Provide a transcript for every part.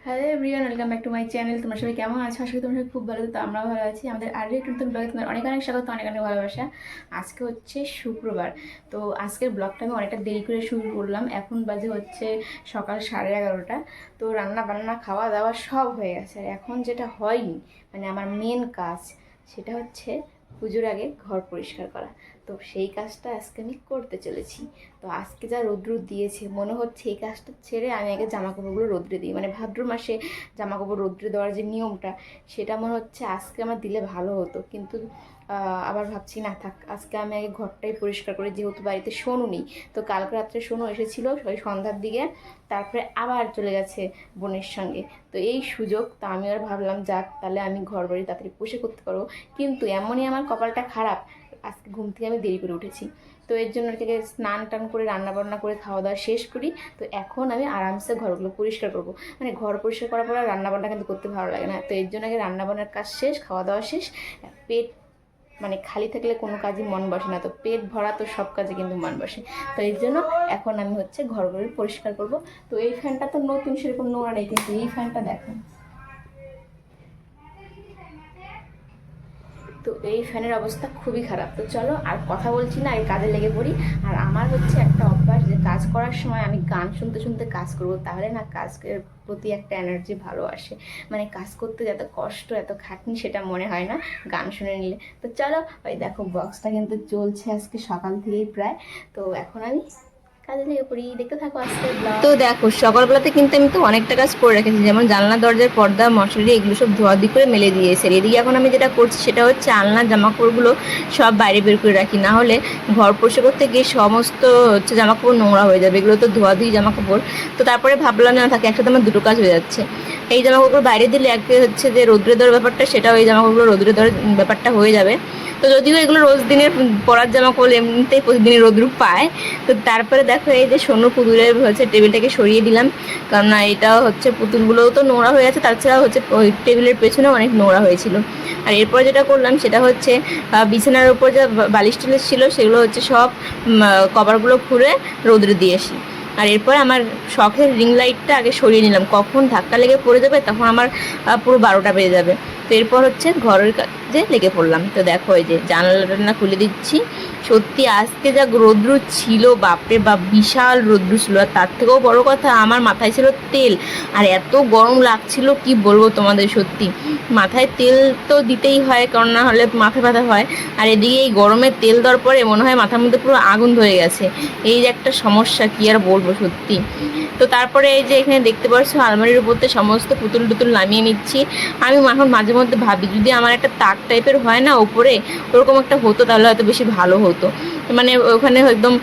Hello everyone, welcome back to my channel. তোমরা সবাই কেমন আছো? আশা করি তোমরা সবাই খুব ভালো। তো আমরাও ভালো আছি। আমাদের আরেকটি নতুন ব্লগে তোমাদের অনেক অনেক স্বাগত, অনেক অনেক ভালোবাসা। আজকে হচ্ছে শুক্রবার। তো আজকের ব্লগটা আমি অনেকটা দেরি করে শুরু করলাম। এখন বাজে হচ্ছে সকাল 11:30। তো রান্না বান্না খাওয়া দাওয়া সব হয়ে গেছে। আর এখন যেটা হয়নি, মানে আমার মেন কাজ, সেটা হচ্ছে পুজোর আগে ঘর পরিষ্কার করা। তো সেই কাজটা আজকে আমি করতে চলেছি। তো আজকে যা রৌদ্র দিয়েছে, মনে হচ্ছে এই কাজটা ছেড়ে আমি আগে জামা কাপড়গুলো রৌদ্রে দিই। মানে ভাদ্র মাসে জামা কাপড় রৌদ্রে দেওয়ার যে নিয়মটা, সেটা মনে হচ্ছে আজকে আমার দিলে ভালো হতো। কিন্তু আবার ভাবছি না, থাক, আজকে আমি আগে ঘরটাই পরিষ্কার করি, যেহেতু বাড়িতে সোনু নেই। তো কালকে রাত্রে সোনু এসেছিলো ওই সন্ধ্যার দিকে, তারপরে আবার চলে গেছে বোনের সঙ্গে। তো এই সুযোগ, তা আমি আর ভাবলাম যাক, তাহলে আমি ঘর বাড়ি তাড়াতাড়ি পুষে করতে পারবো। কিন্তু এমনই আমার কপালটা খারাপ, আজকে ঘুম থেকে আমি দেরি করে উঠেছি। তো এর জন্য থেকে স্নান টান করে রান্নাবান্না করে খাওয়া দাওয়া শেষ করি। তো এখন আমি আরামসে ঘরগুলো পরিষ্কার করব। মানে ঘর পরিষ্কার করার পর আর রান্নাবান্না কিন্তু করতে ভালো লাগে না। তো এর জন্য আগে রান্নাবান্নার কাজ শেষ, খাওয়া দাওয়া শেষ। পেট মানে খালি থাকলে কোনো কাজই মন বসে না, তো পেট ভরা তো সব কাজে কিন্তু মন বসে। তো এর জন্য এখন আমি হচ্ছে ঘরগুলো পরিষ্কার করব। তো এই ফ্যানটা তো নতুন, সেরকম নোংরা নেই, কিন্তু এই ফ্যানটা দেখো, তো এই ফ্যানের অবস্থা খুবই খারাপ। তো চলো আর কথা বলছি না, এই কাজে লেগে পড়ি। আর আমার হচ্ছে একটা অভ্যাস, যে কাজ করার সময় আমি গান শুনতে শুনতে কাজ করব, তাহলে না কাজের প্রতি একটা এনার্জি ভালো আসে। মানে কাজ করতে যত কষ্ট, এত খাটনি, সেটা মনে হয় না গান শুনে নিলে। তো চলো, ওই দেখো বক্সটা কিন্তু চলছে আজকে সকাল থেকেই প্রায়। তো এখন আমি কাজে লেগে পড়ি, দেখতে থাকো আজকে ব্লগ। তো দেখো সকালবেলাতে কিন্তু আমি তো অনেকটা কাজ করে রেখেছি, যেমন জানলা দরজার পর্দা মশারি এগুলো সব ধোয়াধুয়ি করে মেলে দিয়েছে। এদিকে এখন আমি যেটা করছি সেটা হচ্ছে আলনার জামাকাপড়গুলো সব বাইরে বের করে রাখি, না হলে ঘর পরিষ্কার করতে গিয়ে সমস্ত হচ্ছে জামাকাপড় নোংরা হয়ে যাবে। এগুলো তো ধোয়াধুয়ি জামাকাপড়। তো তারপরে ভাবলাম না থাকে, একসাথে আমার দুটো কাজ হয়ে যাচ্ছে। এই জামাকাপড় বাইরে দিলে এক হচ্ছে যে রোদ্রে দেওয়ার ব্যাপারটা, সেটাও এই জামাকাপড়গুলো রোদ্রে দেওয়ার ব্যাপারটা হয়ে যাবে। তো যদিও এগুলো রোজ দিনের পরার জামাকাপড়, এমনিতেই প্রতিদিনই রোদ্র পায়। তো তারপরে দেখো এই যে সোনু পুতুলের হচ্ছে টেবিলটাকে সরিয়ে দিলাম, কারণ এটাও হচ্ছে পুতুলগুলোও তো নোংরা হয়ে আছে, তাছাড়া হচ্ছে ওই টেবিলের পেছনেও অনেক নোংরা হয়েছিল। আর এরপর যেটা করলাম সেটা হচ্ছে বিছানার উপর যে বালিশ টালিশ ছিল সেগুলো হচ্ছে সব কভারগুলো খুলে রোদ্রে দিয়ে আসি। আর এরপর আমার শখের রিং লাইটটা আগে সরিয়ে নিলাম, কখন ধাক্কা লেগে পড়ে যাবে, তখন আমার পুরো 12টা বেজে যাবে। তো এরপর হচ্ছে ঘরের কাজে লেগে পড়লাম। তো দেখো এই যে জানালা টানা খুলে দিচ্ছি। সত্যি আজকে যা রৌদ্র ছিল, বাপরে বাপ, বিশাল রৌদ্র ছিল। আর তার থেকেও বড় কথা, আমার মাথায় ছিল তেল, আর এত গরম লাগছিল কি বলবো তোমাদের। সত্যি মাথায় তেল তো দিতেই হয়, কারণ না হলে মাথা ব্যথা হয়। আর এদিকে এই গরমে তেল দেওয়ার পরে মনে হয় মাথার মধ্যে পুরো আগুন ধরে গেছে। এই যে একটা সমস্যা, কি আর বলবো সত্যি। তো তারপরে এই যে এখানে দেখতে পাচ্ছ আলমারির উপরতে সমস্ত পুতুল টুতুল নামিয়ে নিচ্ছি। আমি এখন মাঝে মধ্যে ভাবি, যদি আমার একটা তাক টাইপের হয় না ওপরে, ওরকম একটা হতো, তাহলে হয়তো বেশি ভালো হতো। মানে ওখানে একদম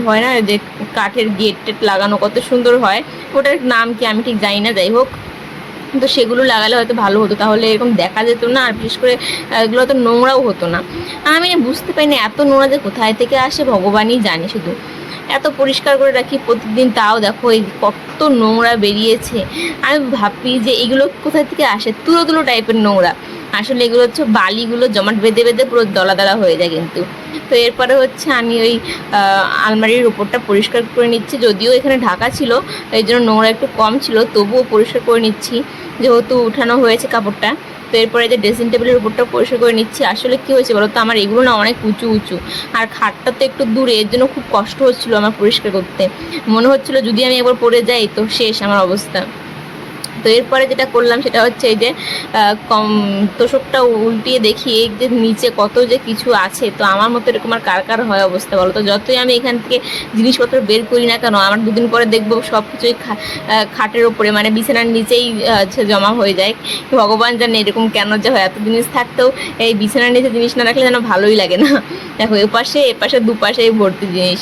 হয় না যে কাঠের গেট টেট লাগানো, কত সুন্দর হয়। ওটার নাম কি আমি ঠিক জানি না, যাই হোক। তো সেগুলো লাগালে হয়তো ভালো হতো, তাহলে এরকম দেখা যেত না। আর বিশেষ করে এগুলো তো নোংরাও হতো না। আমি বুঝতে পারি না এত নোংরা যে কোথায় থেকে আসে, ভগবানই জানে। শুধু এত পরিষ্কার করে রাখি প্রতিদিন, তাও দেখো এই কত নোংরা বেরিয়েছে। আমি ভাবি যে এগুলো কোথায় থেকে আসে, তুলো তুলো টাইপের নোংরা। আসলে এগুলো হচ্ছে বালিগুলো জমাট বেঁধে বেঁধে পুরো দলা দলা হয়ে যায় কিন্তু। তো এরপরে হচ্ছে আমি ওই আলমারির উপরটা পরিষ্কার করে নিচ্ছি। যদিও এখানে ঢাকা ছিল, এই জন্য নোংরা একটু কম ছিল, তবুও পরিষ্কার করে নিচ্ছি, যেহেতু উঠানো হয়েছে কাপড়টা। তো এরপরে যে ড্রেসিং টেবিলের উপরটা পরিষ্কার করে নিচ্ছি। আসলে কী হয়েছে বলো তো, আমার এগুলো না অনেক উঁচু উঁচু, আর খাটটা তো একটু দূরে, এর জন্য খুব কষ্ট হচ্ছিলো আমার পরিষ্কার করতে। মনে হচ্ছিলো যদি আমি একবার পড়ে যাই তো শেষ আমার অবস্থা। তো এরপরে যেটা করলাম সেটা হচ্ছে এই যে তোষকটা উল্টিয়ে দেখি এই যে নিচে কত যে কিছু আছে। তো আমার মতো এরকম আর কার কার হয় অবস্থা বলো তো। যতই আমি এখান থেকে জিনিসপত্র বের করি না কেন, আমার দুদিন পরে দেখবো সব কিছুই খাটের ওপরে, মানে বিছানার নিচেই জমা হয়ে যায়। ভগবান জানে এরকম কেন যে হয়। এত জিনিস থাকতেও এই বিছানার নিচে জিনিস না রাখলে যেন ভালোই লাগে না। দেখো এপাশে দুপাশে ভর্তি জিনিস।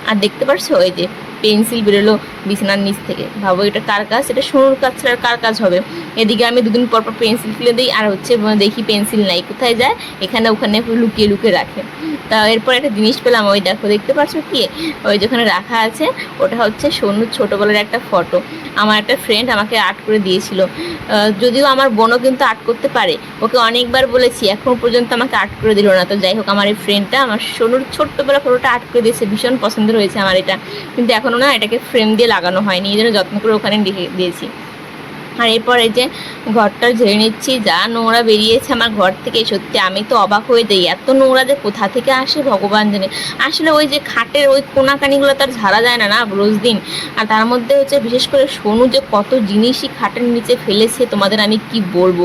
আর দেখতে পারছো ওই যে পেন্সিল বেরোলো বিছানার নিচ থেকে। ভাবো এটা কার কাজ, এটা সোনুর কাজ ছাড়া কার কাজ হবে। এদিকে আমি দুদিন পর পর পেন্সিল ফেলে দিই, আর হচ্ছে দেখি পেন্সিল নাই, কোথায় যায়, এখানে ওখানে লুকিয়ে লুকিয়ে রাখে। তা এরপর একটা জিনিস পেলাম, ওই দেখো দেখতে পাচ্ছ কি, ওই যেখানে রাখা আছে ওটা হচ্ছে সোনুর ছোটোবেলার একটা ফটো। আমার একটা ফ্রেন্ড আমাকে আর্ট করে দিয়েছিল। যদিও আমার বোনও কিন্তু আর্ট করতে পারে, ওকে অনেকবার বলেছি, এখন পর্যন্ত আমাকে আর্ট করে দিল না। তো যাই হোক, আমার এই ফ্রেন্ডটা আমার সোনুর ছোট্টবেলা ফটোটা আর্ট করে দিয়েছে, ভীষণ পছন্দ হয়েছে আমার এটা। কিন্তু এখনও না এটাকে ফ্রেম দিয়ে লাগানো হয়নি, এই জন্য যত্ন করে ওখানে রেখে দিয়েছি। আর এরপর এই যে ঘরটা ঝেড়ে নিচ্ছি, যা নোংরা বেরিয়েছে আমার ঘর থেকে, সত্যি আমি তো অবাক হয়ে দিই, এত নোংরা যে কোথা থেকে আসে ভগবান জানে। আসলে ওই যে খাটের ওই কোনাকানিগুলো তার ঝাড়া যায় না না রোজ দিন। আর তার মধ্যে হচ্ছে বিশেষ করে সোনু যে কত জিনিসই খাটের নিচে ফেলেছে তোমাদের আমি কি বলবো।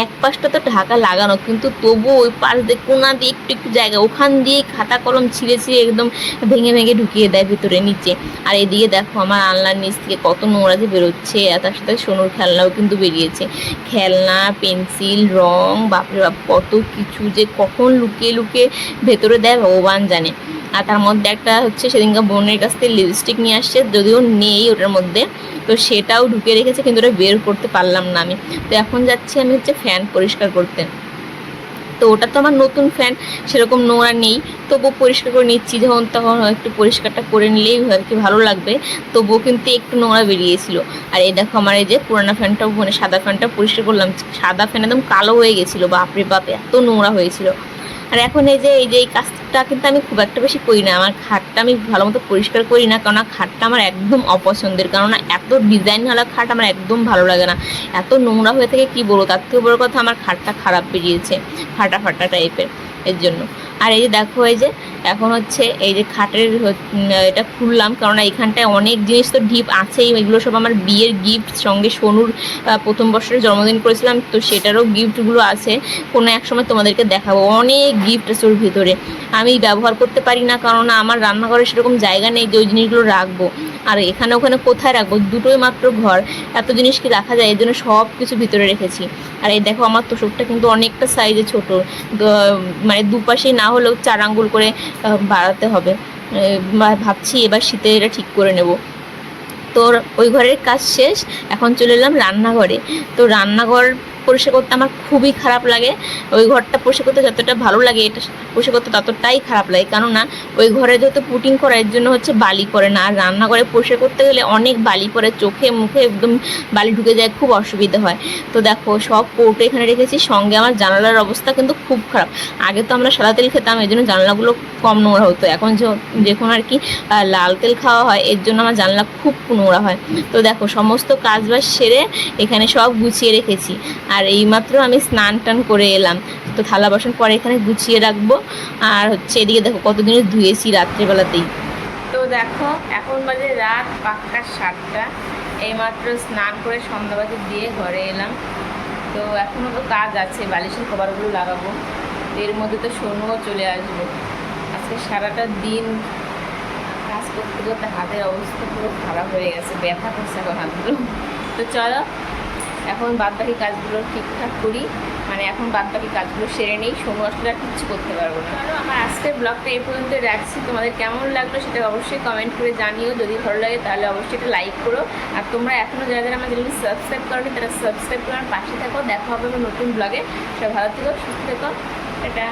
এক পাশটা তো ঢাকা লাগানো, কিন্তু তবুও ওই পাশ দিয়ে কোনা দিয়ে একটু একটু জায়গা, ওখান দিয়ে খাতা কলম ছিঁড়ে ছিঁড়ে একদম ভেঙে ভেঙে ঢুকিয়ে দেয় ভিতরে নিচে। আর এদিকে দেখো আমার আলনার নিচ থেকে কত নোংরা যে বেরোচ্ছে, আর তার সাথে সোনুর খেলনাও কিন্তু বেরিয়েছে। খেলনা, পেন্সিল, রং, বাপরে বাপ কত কিছু যে কখন লুকিয়ে লুকিয়ে ভেতরে দেয় ভগবান জানে। আর তার মধ্যে একটা হচ্ছে সেদিনকার বোনের কাছ থেকে লিপস্টিক নিয়ে আসছে, যদিও নেই ওটার মধ্যে, তো সেটাও ঢুকে রেখেছে, কিন্তু ওটা বের করতে পারলাম না আমি। তো এখন যাচ্ছি আমি হচ্ছে ফ্যান পরিষ্কার করতে। তো ওটা তো আমার নতুন ফ্যান, সেরকম নোংরা নেই, তবুও পরিষ্কার করে নিচ্ছি, যখন তখন একটু পরিষ্কারটা করে নিলেই আর কি ভালো লাগবে। তবুও কিন্তু একটু নোংরা বেরিয়েছিল। আর এই দেখো আমার এই যে পুরানো ফ্যানটাও, মানে সাদা ফ্যানটা পরিষ্কার করলাম, সাদা ফ্যান একদম কালো হয়ে গেছিলো, বাপরে বাপ এত নোংরা হয়েছিল। আর এখন এই কাজটা কিন্তু আমি খুব একটা বেশি করি না, আমার খাটটা আমি ভালো মতো পরিষ্কার করি না, কারণ খাটটা আমার একদম অপছন্দের, কারণ এত ডিজাইনওয়ালা খাট আমার একদম ভালো লাগে না, এত নোংরা হয়ে থাকে কি বলবো। তার থেকে বড় কথা আমার খাটটা খারাপ বেরিয়েছে, ফাটা ফাটা টাইপের, এর জন্য। আর এই যে দেখো এই যে এখন হচ্ছে এই যে খাটের এটা খুললাম, কারণ এইখানটায় অনেক জিনিস তো ডিপ আছেই, এগুলো সব আমার বিয়ের গিফট, সঙ্গে সোনুর প্রথম বছরের জন্মদিন করেছিলাম, তো সেটারও গিফটগুলো আছে, কোনো এক সময় তোমাদেরকে দেখাবো। অনেক গিফট আছে ওর ভিতরে, আমি ব্যবহার করতে পারি না, কারণ আমার রান্নাঘরে সেরকম জায়গা নেই যে ওই জিনিসগুলো রাখবো। আর এখানে ওখানে কোথায় রাখবো, দুটোই মাত্র ঘর, এত জিনিস কি রাখা যায়, এই জন্য সব কিছু ভিতরে রেখেছি। আর এই দেখো আমার তোষকটা কিন্তু অনেকটা সাইজে ছোট, মানে দুপাশেই না হলেও 4 আঙ্গুল করে বাড়াতে হবে। ভাবছি এবার শীতে এটা ঠিক করে নেব। তো ওই ঘরের কাজ শেষ, এখন চলে এলাম রান্নাঘরে। তো রান্নাঘর পরিষ্কার করতে আমার খুবই খারাপ লাগে, ওই ঘরটা পরিষ্কার করতে যতটা ভালো লাগে এটা পরিষ্কার করতে ততটাই খারাপ লাগে, কেননা ওই ঘরে যেহেতু পুটিং করা, এর জন্য হচ্ছে বালি পড়ে না। আর রান্নাঘরে পরিষ্কার করতে গেলে অনেক বালি পড়ে, চোখে মুখে একদম বালি ঢুকে যায়, খুব অসুবিধা হয়। তো দেখো সব কৌটো এখানে রেখেছি, সঙ্গে আমার জানালার অবস্থা কিন্তু খুব খারাপ। আগে তো আমরা সাদা তেল খেতাম, এই জন্য জানলাগুলো কম নোংরা হতো, এখন যখন আর কি লাল তেল খাওয়া হয়, এর জন্য আমার জানলা খুব নোংরা হয়। তো দেখো সমস্ত কাজ বাজ সেরে এখানে সব গুছিয়ে রেখেছি। আর এইমাত্র আমি স্নান টান করে এলাম, তো থালা বাসন পরে এখানে গুছিয়ে রাখবো। আর হচ্ছে এদিকে দেখো কত জিনিস ধুয়েছি রাত্রেবেলাতেই। তো দেখো এখন বাজে রাত পাক্কা 7টা, এইমাত্র স্নান করে সন্ধ্যাবাতি দিয়ে ঘরে এলাম। তো এখনও তো কাজ আছে, বালিশের কভারগুলো লাগাবো, এর মধ্যে তো সোনুও চলে আসবে। আজকে সারাটা দিন কাজ করতে করতে হাতের অবস্থা পুরো খারাপ হয়ে গেছে, ব্যথা করছে এখন হাতগুলো। তো চলো এখন বাদবাকি কাজগুলো ঠিকঠাক করি, মানে এখন বাদবাকি কাজগুলো সেরে নেই, সোনু আসলে আর কিচ্ছু করতে পারবো না। চলো আমার আজকের ব্লগটা এই পর্যন্ত রাখছি, তোমাদের কেমন লাগলো সেটা অবশ্যই কমেন্ট করে জানিও, যদি ভালো লাগে তাহলে অবশ্যই একটা লাইক করো। আর তোমরা এখনও যারা যারা আমার চ্যানেলটি সাবস্ক্রাইব করোনি তারা সাবস্ক্রাইব করার পাশে থাকো। দেখা হবে আমার নতুন ব্লগে, সবাই ভালো থেকো, সুস্থ থেকো, এটা।